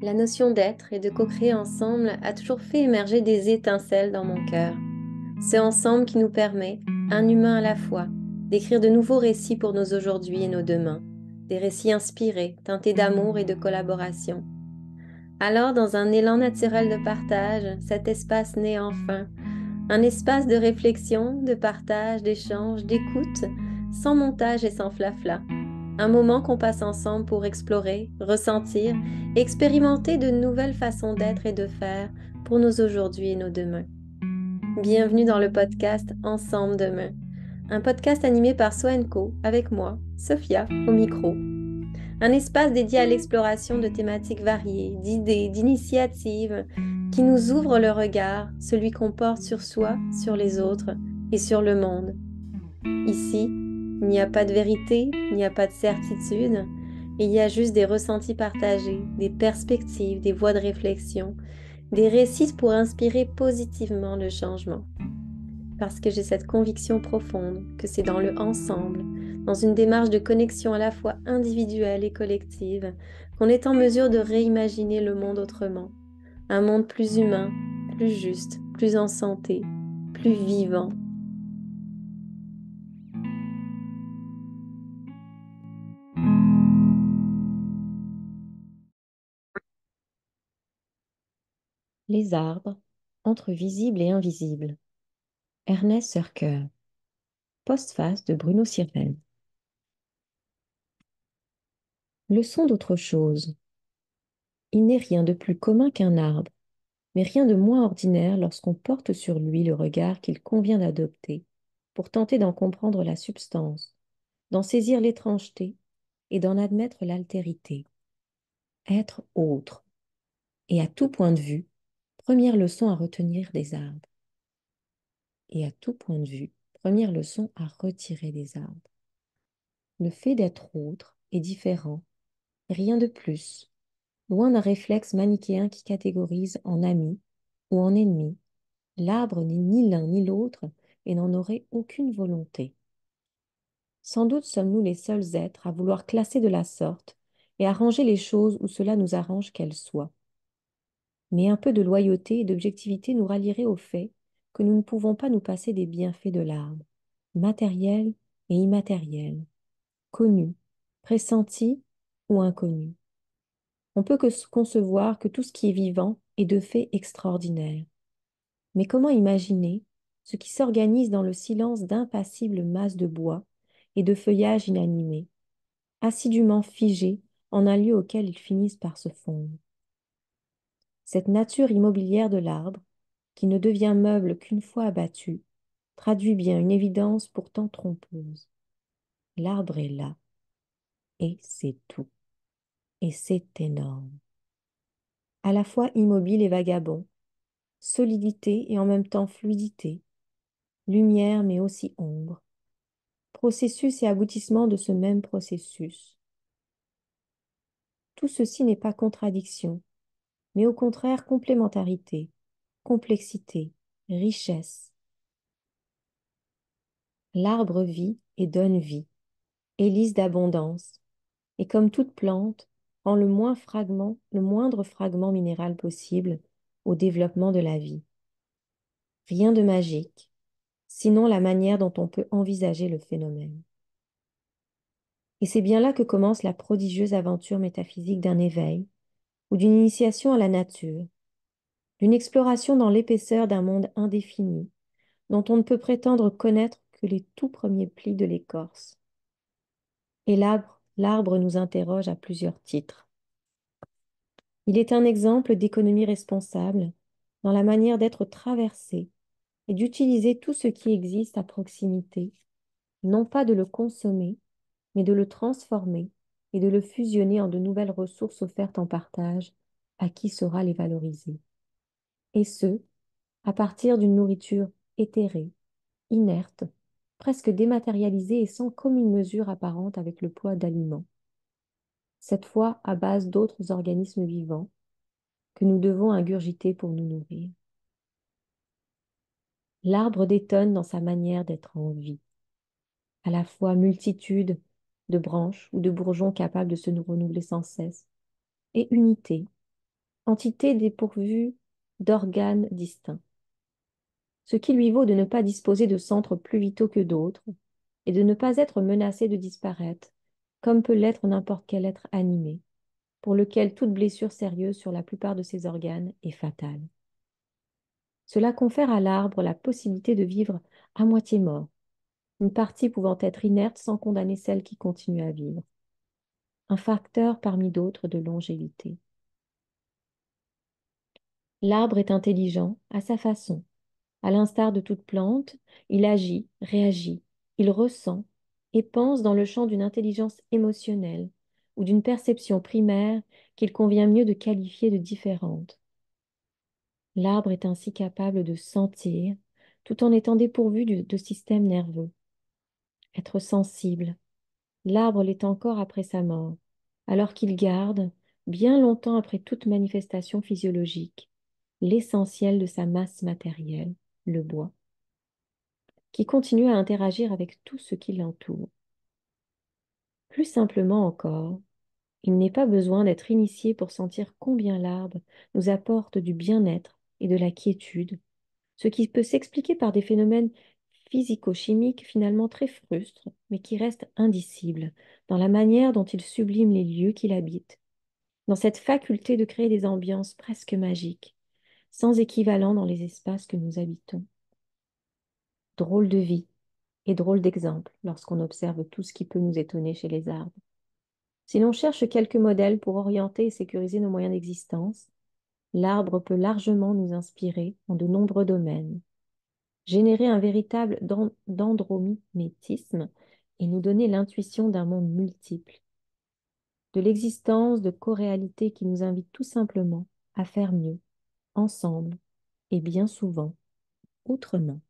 La notion d'être et de co-créer ensemble a toujours fait émerger des étincelles dans mon cœur. C'est ensemble qui nous permet, un humain à la fois, d'écrire de nouveaux récits pour nos aujourd'hui et nos demain, des récits inspirés, teintés d'amour et de collaboration. Alors, dans un élan naturel de partage, cet espace naît enfin, un espace de réflexion, de partage, d'échange, d'écoute, sans montage et sans flafla. Un moment qu'on passe ensemble pour explorer, ressentir et expérimenter de nouvelles façons d'être et de faire pour nos aujourd'hui et nos demain. Bienvenue dans le podcast Ensemble Demain, un podcast animé par Soenco avec moi, Sophia, au micro. Un espace dédié à l'exploration de thématiques variées, d'idées, d'initiatives qui nous ouvrent le regard, celui qu'on porte sur soi, sur les autres et sur le monde. Ici, il n'y a pas de vérité, il n'y a pas de certitude, il y a juste des ressentis partagés, des perspectives, des voies de réflexion, des récits pour inspirer positivement le changement. Parce que j'ai cette conviction profonde que c'est dans le ensemble, dans une démarche de connexion à la fois individuelle et collective, qu'on est en mesure de réimaginer le monde autrement. Un monde plus humain, plus juste, plus en santé, plus vivant. Les arbres, entre visibles et invisibles. Ernest Serker. Postface de Bruno Sirven. Leçon d'autre chose. Il n'est rien de plus commun qu'un arbre, mais rien de moins ordinaire lorsqu'on porte sur lui le regard qu'il convient d'adopter pour tenter d'en comprendre la substance, d'en saisir l'étrangeté et d'en admettre l'altérité. Être autre, et à tout point de vue, première leçon à retenir des arbres. Et à tout point de vue, première leçon à retirer des arbres. Le fait d'être autre et différent, rien de plus, loin d'un réflexe manichéen qui catégorise en ami ou en ennemi. L'arbre n'est ni l'un ni l'autre et n'en aurait aucune volonté. Sans doute sommes-nous les seuls êtres à vouloir classer de la sorte et à ranger les choses où cela nous arrange qu'elles soient. Mais un peu de loyauté et d'objectivité nous rallierait au fait que nous ne pouvons pas nous passer des bienfaits de l'arbre, matériels et immatériels, connus, pressentis ou inconnus. On peut que concevoir que tout ce qui est vivant est de fait extraordinaire. Mais comment imaginer ce qui s'organise dans le silence d'impassibles masses de bois et de feuillages inanimés, assidûment figés en un lieu auquel ils finissent par se fondre? Cette nature immobilière de l'arbre, qui ne devient meuble qu'une fois abattu, traduit bien une évidence pourtant trompeuse. L'arbre est là, et c'est tout, et c'est énorme. À la fois immobile et vagabond, solidité et en même temps fluidité, lumière mais aussi ombre, processus et aboutissement de ce même processus. Tout ceci n'est pas contradiction, mais au contraire complémentarité, complexité, richesse. L'arbre vit et donne vie, hélice d'abondance, et comme toute plante, rend le moindre fragment minéral possible au développement de la vie. Rien de magique, sinon la manière dont on peut envisager le phénomène. Et c'est bien là que commence la prodigieuse aventure métaphysique d'un éveil ou d'une initiation à la nature, d'une exploration dans l'épaisseur d'un monde indéfini, dont on ne peut prétendre connaître que les tout premiers plis de l'écorce. Et l'arbre nous interroge à plusieurs titres. Il est un exemple d'économie responsable dans la manière d'être traversé et d'utiliser tout ce qui existe à proximité, non pas de le consommer, mais de le transformer et de le fusionner en de nouvelles ressources offertes en partage à qui saura les valoriser. Et ce, à partir d'une nourriture éthérée, inerte, presque dématérialisée et sans commune mesure apparente avec le poids d'aliments, cette fois à base d'autres organismes vivants que nous devons ingurgiter pour nous nourrir. L'arbre détonne dans sa manière d'être en vie, à la fois multitude de branches ou de bourgeons capables de se renouveler sans cesse, et unité, entité dépourvue d'organes distincts, ce qui lui vaut de ne pas disposer de centres plus vitaux que d'autres et de ne pas être menacé de disparaître, comme peut l'être n'importe quel être animé, pour lequel toute blessure sérieuse sur la plupart de ses organes est fatale. Cela confère à l'arbre la possibilité de vivre à moitié mort, une partie pouvant être inerte sans condamner celle qui continue à vivre, un facteur parmi d'autres de longévité. L'arbre est intelligent à sa façon. À l'instar de toute plante, il agit, réagit, il ressent et pense dans le champ d'une intelligence émotionnelle ou d'une perception primaire qu'il convient mieux de qualifier de différente. L'arbre est ainsi capable de sentir tout en étant dépourvu de système nerveux. Être sensible, l'arbre l'est encore après sa mort, alors qu'il garde, bien longtemps après toute manifestation physiologique, l'essentiel de sa masse matérielle, le bois, qui continue à interagir avec tout ce qui l'entoure. Plus simplement encore, il n'est pas besoin d'être initié pour sentir combien l'arbre nous apporte du bien-être et de la quiétude, ce qui peut s'expliquer par des phénomènes physico-chimiques finalement très frustres, mais qui restent indicibles dans la manière dont il sublime les lieux qu'il habite, dans cette faculté de créer des ambiances presque magiques, sans équivalent dans les espaces que nous habitons. Drôle de vie et drôle d'exemple lorsqu'on observe tout ce qui peut nous étonner chez les arbres. Si l'on cherche quelques modèles pour orienter et sécuriser nos moyens d'existence, l'arbre peut largement nous inspirer en de nombreux domaines, générer un véritable dendromimétisme et nous donner l'intuition d'un monde multiple, de l'existence de coréalités qui nous invitent tout simplement à faire mieux, ensemble et bien souvent autrement.